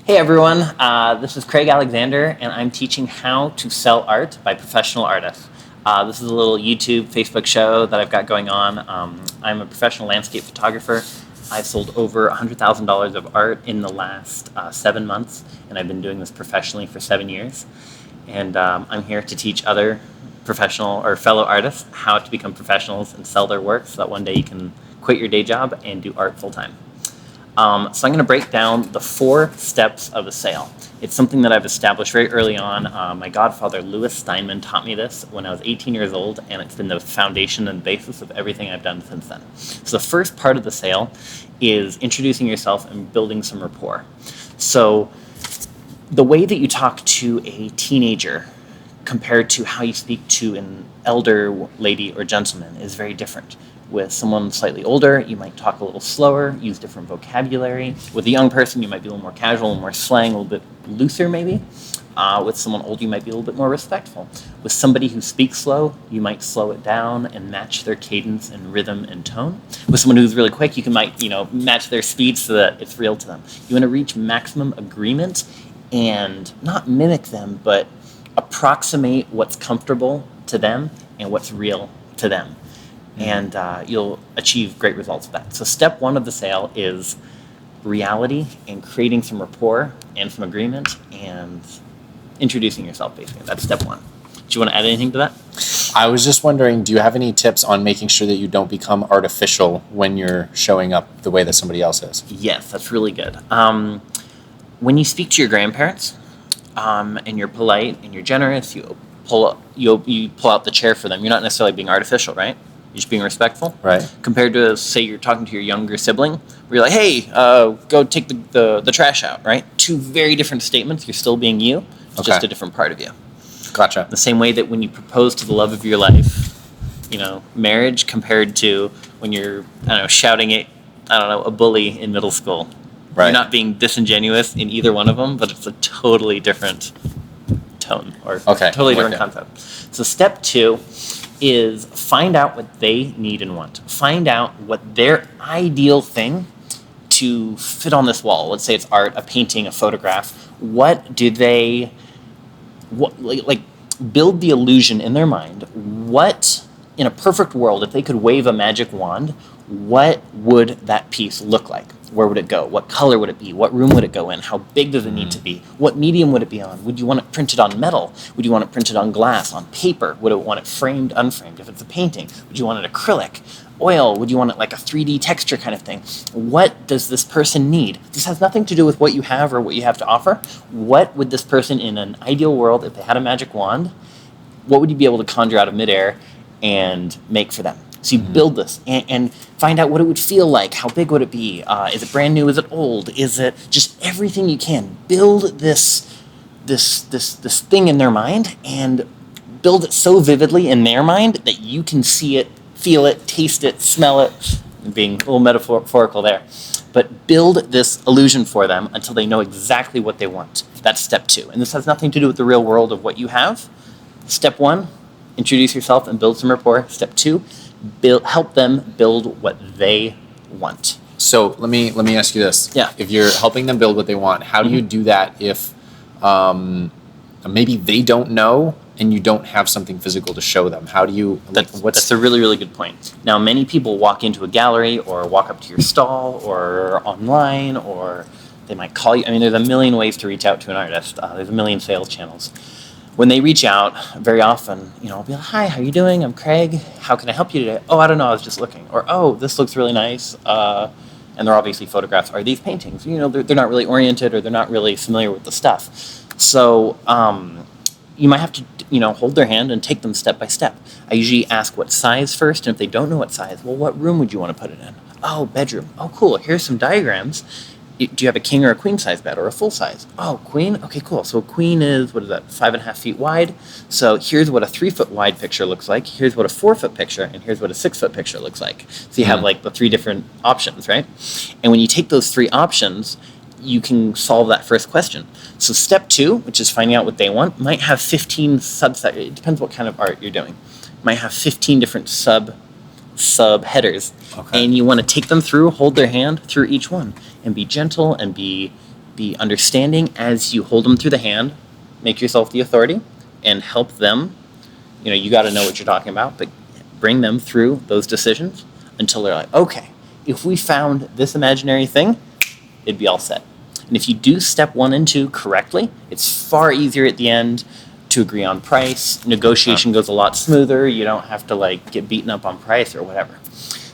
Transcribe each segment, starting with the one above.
Hey everyone, this is Craig Alexander, and I'm teaching how to sell art by professional artists. This is a little YouTube, Facebook show that I've got going on. I'm a professional landscape photographer. I've sold over $100,000 of art in the last 7 months, and I've been doing this professionally for 7 years. And I'm here to teach other professional or fellow artists how to become professionals and sell their work so that one day you can quit your day job and do art full time. So I'm going to break down the 4 steps of a sale. It's something that I've established very early on. My godfather, Louis Steinman, taught me this when I was 18 years old, and it's been the foundation and basis of everything I've done since then. So the first part of the sale is introducing yourself and building some rapport. So the way that you talk to a teenager compared to how you speak to an elder lady or gentleman is very different. With someone slightly older, you might talk a little slower, use different vocabulary. With a young person, you might be a little more casual, a little more slang, a little bit looser maybe. With someone older, you might be a little bit more respectful. With somebody who speaks slow, you might slow it down and match their cadence and rhythm and tone. With someone who's really quick, you might match their speed so that it's real to them. You want to reach maximum agreement and not mimic them, but approximate what's comfortable to them and what's real to them. And you'll achieve great results with that. So step 1 of the sale is reality and creating some rapport and some agreement and introducing yourself, basically. That's step 1. Do you want to add anything to that? I was just wondering, do you have any tips on making sure that you don't become artificial when you're showing up the way that somebody else is? Yes, that's really good. When you speak to your grandparents and you're polite and you're generous, you pull out the chair for them. You're not necessarily being artificial, right? You're just being respectful. Right. Compared to, say, you're talking to your younger sibling, where you're like, hey, go take the trash out, right? 2 very different statements. You're still being you. It's just a different part of you. Gotcha. The same way that when you propose to the love of your life, marriage compared to when you're, shouting at, a bully in middle school. Right. You're not being disingenuous in either one of them, but it's a totally different tone or totally different concept. So step 2 is find out what they need and want. Find out what their ideal thing to fit on this wall. Let's say it's art, a painting, a photograph. What do they, build the illusion in their mind. What, in a perfect world, if they could wave a magic wand, what would that piece look like? Where would it go? What color would it be? What room would it go in? How big does it need to be? What medium would it be on? Would you want it printed on metal? Would you want it printed on glass, on paper? Would you want it framed, unframed? If it's a painting, would you want it acrylic? Oil? Would you want it like a 3D texture kind of thing? What does this person need? This has nothing to do with what you have or what you have to offer. What would this person, in an ideal world, if they had a magic wand, what would you be able to conjure out of midair and make for them? So you build this and find out what it would feel like. How big would it be? Is it brand new? Is it old? Is it just everything you can? Build this thing in their mind and build it so vividly in their mind that you can see it, feel it, taste it, smell it. I'm being a little metaphorical there. But build this illusion for them until they know exactly what they want. That's step 2. And this has nothing to do with the real world of what you have. Step 1, introduce yourself and build some rapport. Step 2, help them build what they want. So let me ask you this. Yeah. If you're helping them build what they want, how do you do that if maybe they don't know and you don't have something physical to show them? How do you... That's a really, really good point. Now, many people walk into a gallery or walk up to your stall or online, or they might call you. I mean, there's a million ways to reach out to an artist. There's a million sales channels. When they reach out, very often, I'll be like, hi, how you doing? I'm Craig. How can I help you today? Oh, I don't know. I was just looking. Or, oh, this looks really nice. And they're obviously photographs. Are these paintings? They're not really oriented, or they're not really familiar with the stuff. So you might have to, hold their hand and take them step by step. I usually ask what size first. And if they don't know what size, well, what room would you want to put it in? Oh, bedroom. Oh, cool. Here's some diagrams. Do you have a king or a queen size bed or a full size? Oh, queen? Okay, cool. So a queen is, 5.5 feet wide. So here's what a 3 foot wide picture looks like. Here's what a 4 foot picture, and here's what a 6 foot picture looks like. So you have the 3 different options, right? And when you take those 3 options, you can solve that first question. So step 2, which is finding out what they want, might have 15 subsets. It depends what kind of art you're doing. Might have 15 different sub headers. Okay. And you want to take them through, hold their hand through each one, and be gentle and be be understanding as you hold them through the hand, make yourself the authority, and help them. You got to know what you're talking about, but bring them through those decisions until they're like, okay, if we found this imaginary thing, it'd be all set. And if you do step 1 and 2 correctly, it's far easier at the end to agree on price. Negotiation goes a lot smoother. You don't have to like get beaten up on price or whatever.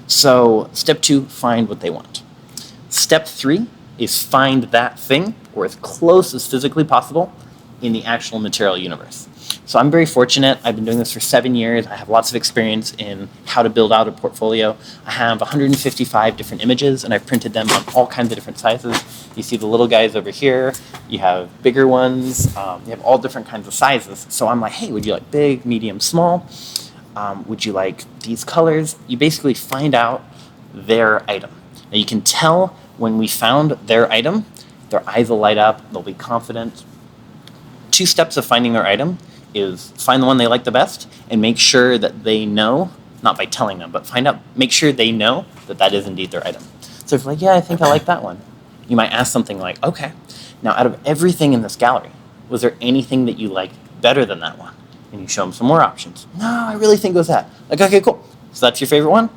So step 2, find what they want. Step 3 is find that thing, or as close as physically possible, in the actual material universe. So I'm very fortunate. I've been doing this for 7 years. I have lots of experience in how to build out a portfolio. I have 155 different images, and I've printed them on all kinds of different sizes. You see the little guys over here. You have bigger ones. You have all different kinds of sizes. So I'm like, hey, would you like big, medium, small? Would you like these colors? You basically find out their item. Now you can tell when we found their item, their eyes will light up, they'll be confident. 2 steps of finding their item is find the one they like the best and make sure that they know, not by telling them, but make sure they know that that is indeed their item. So if you're like, yeah, I think I like that one, you might ask something like, okay, now out of everything in this gallery, was there anything that you liked better than that one? And you show them some more options. No, I really think it was that. Like, okay, cool. So that's your favorite one?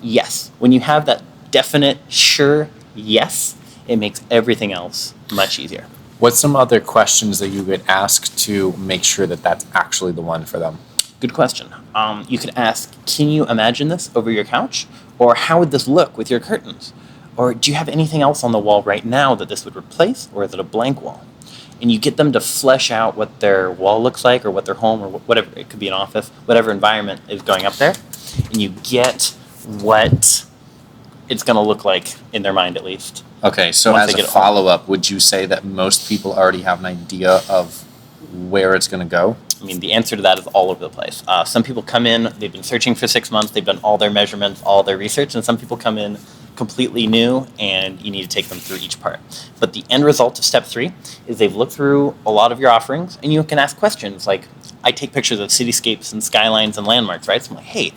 Yes. When you have that definite, sure yes, it makes everything else much easier. What's some other questions that you could ask to make sure that that's actually the one for them? Good question. You could ask, can you imagine this over your couch? Or how would this look with your curtains? Or do you have anything else on the wall right now that this would replace? Or is it a blank wall? And you get them to flesh out what their wall looks like, or what their home, or whatever, it could be an office, whatever environment is going up there. And you get what it's going to look like in their mind, at least. Okay, so Once as they a get it home. follow-up, would you say that most people already have an idea of where it's going to go? I mean, the answer to that is all over the place. Some people come in, they've been searching for 6 months, they've done all their measurements, all their research, and some people come in completely new, and you need to take them through each part. But the end result of step 3 is they've looked through a lot of your offerings, and you can ask questions like, I take pictures of cityscapes and skylines and landmarks, right? So I'm like, hey,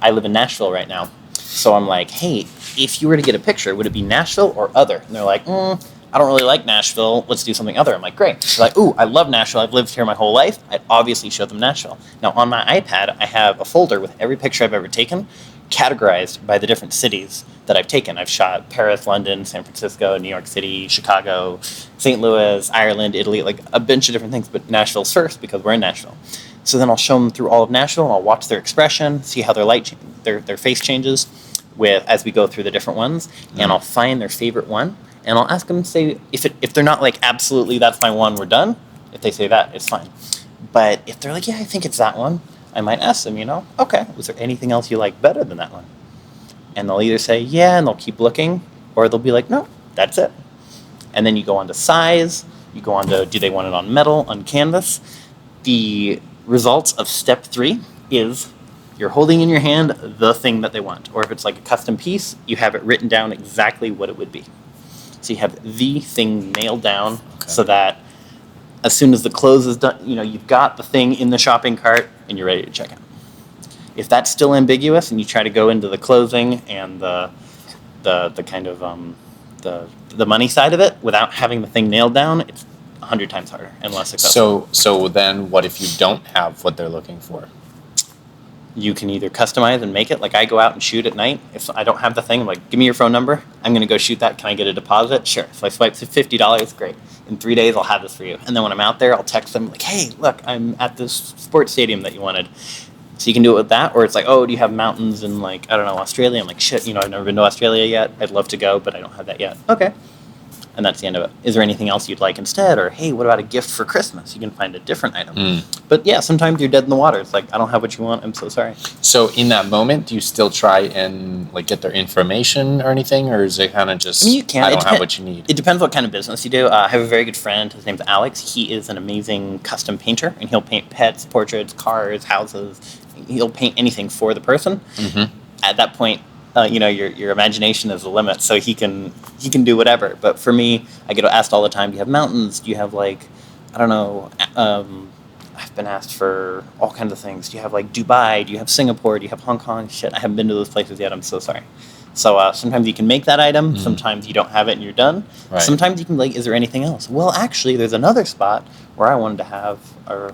I live in Nashville right now. So I'm like, hey, if you were to get a picture, would it be Nashville or other? And they're like, I don't really like Nashville. Let's do something other. I'm like, great. They're like, ooh, I love Nashville. I've lived here my whole life. I'd obviously show them Nashville. Now, on my iPad, I have a folder with every picture I've ever taken, categorized by the different cities that I've taken. I've shot Paris, London, San Francisco, New York City, Chicago, St. Louis, Ireland, Italy, like a bunch of different things. But Nashville's first because we're in Nashville. So then I'll show them through all of Nashville, and I'll watch their expression, see how their face changes as we go through the different ones, and I'll find their favorite one, and I'll ask them to say, if they're not like, absolutely, that's my one, we're done, if they say that, it's fine. But if they're like, yeah, I think it's that one, I might ask them, okay, was there anything else you like better than that one? And they'll either say, yeah, and they'll keep looking, or they'll be like, no, that's it. And then you go on to size, you go on to, do they want it on metal, on canvas? The results of step 3 is you're holding in your hand the thing that they want. Or if it's like a custom piece, you have it written down exactly what it would be. So you have the thing nailed down so that as soon as the close is done, you've got the thing in the shopping cart and you're ready to check out. If that's still ambiguous and you try to go into the closing and the kind of the money side of it without having the thing nailed down, it's 100 times harder and less successful. So then what if you don't have what they're looking for? You can either customize and make it. Like I go out and shoot at night. If I don't have the thing, I'm like, give me your phone number. I'm going to go shoot that. Can I get a deposit? Sure. So I swipe to $50. Great. In 3 days, I'll have this for you. And then when I'm out there, I'll text them like, hey, look, I'm at this sports stadium that you wanted. So you can do it with that. Or it's like, oh, do you have mountains in like, I don't know, Australia? I'm like, shit, I've never been to Australia yet. I'd love to go, but I don't have that yet. Okay. And that's the end of it. Is there anything else you'd like instead? Or, hey, what about a gift for Christmas? You can find a different item. But yeah, sometimes you're dead in the water. It's like, I don't have what you want. I'm so sorry. So in that moment, do you still try and like get their information or anything? Or is it kind of just, you can. I don't have what you need? It depends what kind of business you do. I have a very good friend. His name's Alex. He is an amazing custom painter. And he'll paint pets, portraits, cars, houses. He'll paint anything for the person. At that point, your imagination is the limit, so he can do whatever. But for me, I get asked all the time, do you have mountains? Do you have like, I don't know, I've been asked for all kinds of things. Do you have like Dubai? Do you have Singapore? Do you have Hong Kong? Shit, I haven't been to those places yet. I'm so sorry. So sometimes you can make that item, sometimes you don't have it and you're done. Right. Sometimes you can like, is there anything else? Well, actually, there's another spot where I wanted to have a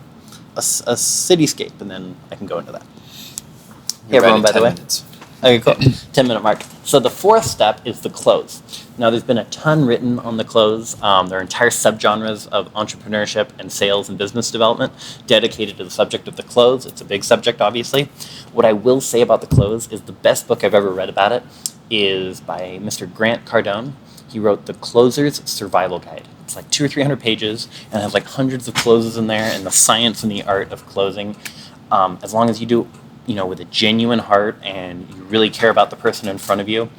cityscape, and then I can go into that. Hey You're right everyone, at by the 10 way. minutes. Okay, cool. 10-minute mark. So the fourth step is the close. Now, there's been a ton written on the close. There are entire subgenres of entrepreneurship and sales and business development dedicated to the subject of the close. It's a big subject, obviously. What I will say about the close is the best book I've ever read about it is by Mr. Grant Cardone. He wrote The Closer's Survival Guide. It's like 200 or 300 pages and has like hundreds of closes in there and the science and the art of closing. As long as you do with a genuine heart and you really care about the person in front of you,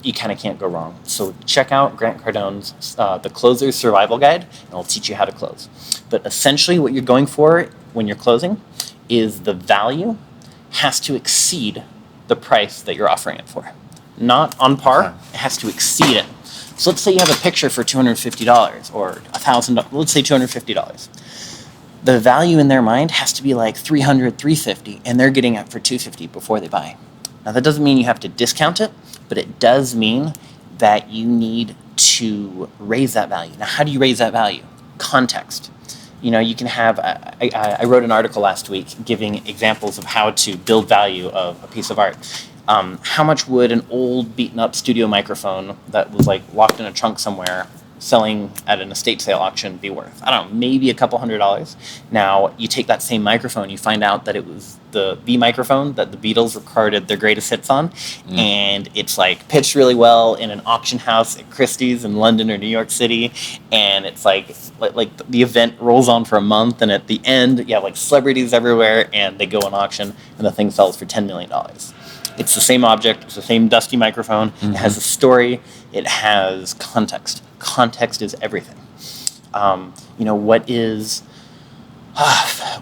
you kind of can't go wrong. So check out Grant Cardone's The Closer's Survival Guide, and it'll teach you how to close. But essentially what you're going for when you're closing is the value has to exceed the price that you're offering it for. Not on par, it has to exceed it. So let's say you have a picture for $250 or $1,000, let's say $250. The value in their mind has to be like $300, $350, and they're getting it for $250 before they buy. Now that doesn't mean you have to discount it, but it does mean that you need to raise that value. Now, how do you raise that value? Context. You can have, I wrote an article last week giving examples of how to build value of a piece of art. How much would an old beaten up studio microphone that was like locked in a trunk somewhere selling at an estate sale auction be worth? I don't know, maybe a couple $100. Now, you take that same microphone, you find out that it was the microphone that the Beatles recorded their greatest hits on, and it's like pitched really well in an auction house at Christie's in London or New York City, and it's like the event rolls on for a month, and at the end, you have like celebrities everywhere, and they go on auction, and the thing sells for $10 million. It's the same object, it's the same dusty microphone, It has a story, it has context. Context is everything.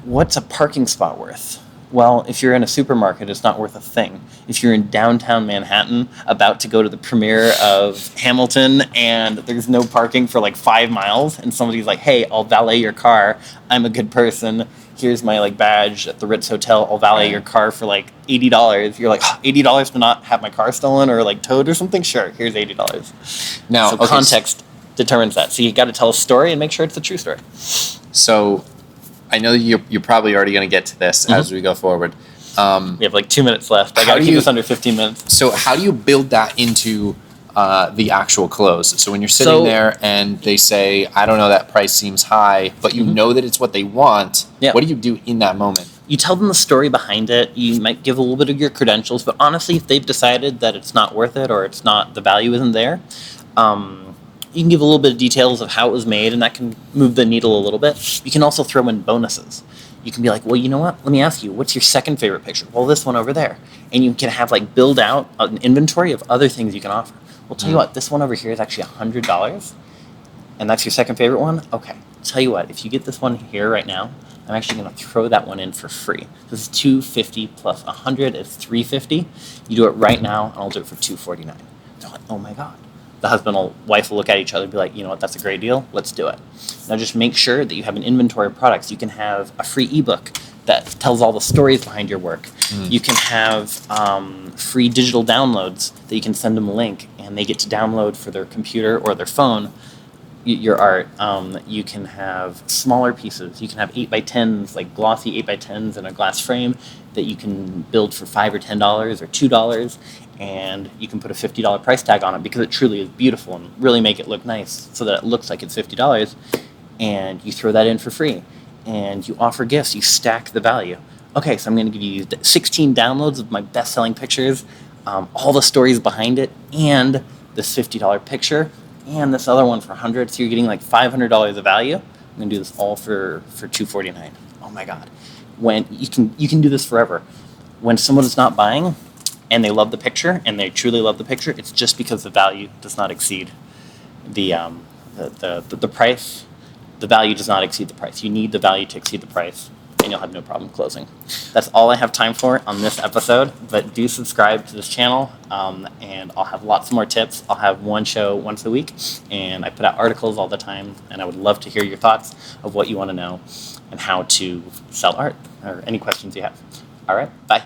What's a parking spot worth? Well, if you're in a supermarket, it's not worth a thing. If you're in downtown Manhattan, about to go to the premiere of Hamilton, and there's no parking for like 5 miles, and somebody's like, hey, I'll valet your car, I'm a good person, here's my like badge at the Ritz Hotel, I'll valet your car for like $80. You're like, $80 to not have my car stolen or like towed or something? Sure, here's $80. Now, so context determines that. So you got to tell a story and make sure it's a true story. So I know you're probably already going to get to this as we go forward. We have like 2 minutes left. I got to keep this under 15 minutes. So how do you build that into the actual close? So when you're sitting there and they say, I don't know, that price seems high, but you know that it's what they want, what do you do in that moment? You tell them the story behind it. You might give a little bit of your credentials, but honestly, if they've decided that it's not worth it or it's not, the value isn't there, you can give a little bit of details of how it was made, and that can move the needle a little bit. You can also throw in bonuses. You can be like, well, you know what? Let me ask you, what's your second favorite picture? Well, this one over there. And you can have like build out an inventory of other things you can offer. Well, tell you what, this one over here is actually $100, and that's your second favorite one? Okay, tell you what, if you get this one here right now, I'm actually going to throw that one in for free. This is $250 plus $100 is $350. You do it right now, and I'll do it for $249. They're like, oh my God. The husband or wife will look at each other and be like, you know what, that's a great deal, let's do it. Now just make sure that you have an inventory of products. You can have a free ebook that tells all the stories behind your work. You can have free digital downloads that you can send them a link, and they get to download for their computer or their phone your art. You can have smaller pieces. You can have 8x10s, like glossy 8x10s in a glass frame that you can build for $5 or $10 or $2, and you can put a $50 price tag on it because it truly is beautiful and really make it look nice so that it looks like it's $50, and you throw that in for free, and you offer gifts. You stack the value. Okay, so I'm going to give you 16 downloads of my best-selling pictures, all the stories behind it, and this $50 picture, and this other one for $100, so you're getting like $500 of value. I'm going to do this all for $249. Oh my God. When you can do this forever. When someone is not buying and they love the picture and they truly love the picture, it's just because the value does not exceed the price. The value does not exceed the price. You need the value to exceed the price, and you'll have no problem closing. That's all I have time for on this episode, but do subscribe to this channel, and I'll have lots more tips. I'll have one show once a week, and I put out articles all the time, and I would love to hear your thoughts of what you want to know and how to sell art or any questions you have. All right, bye.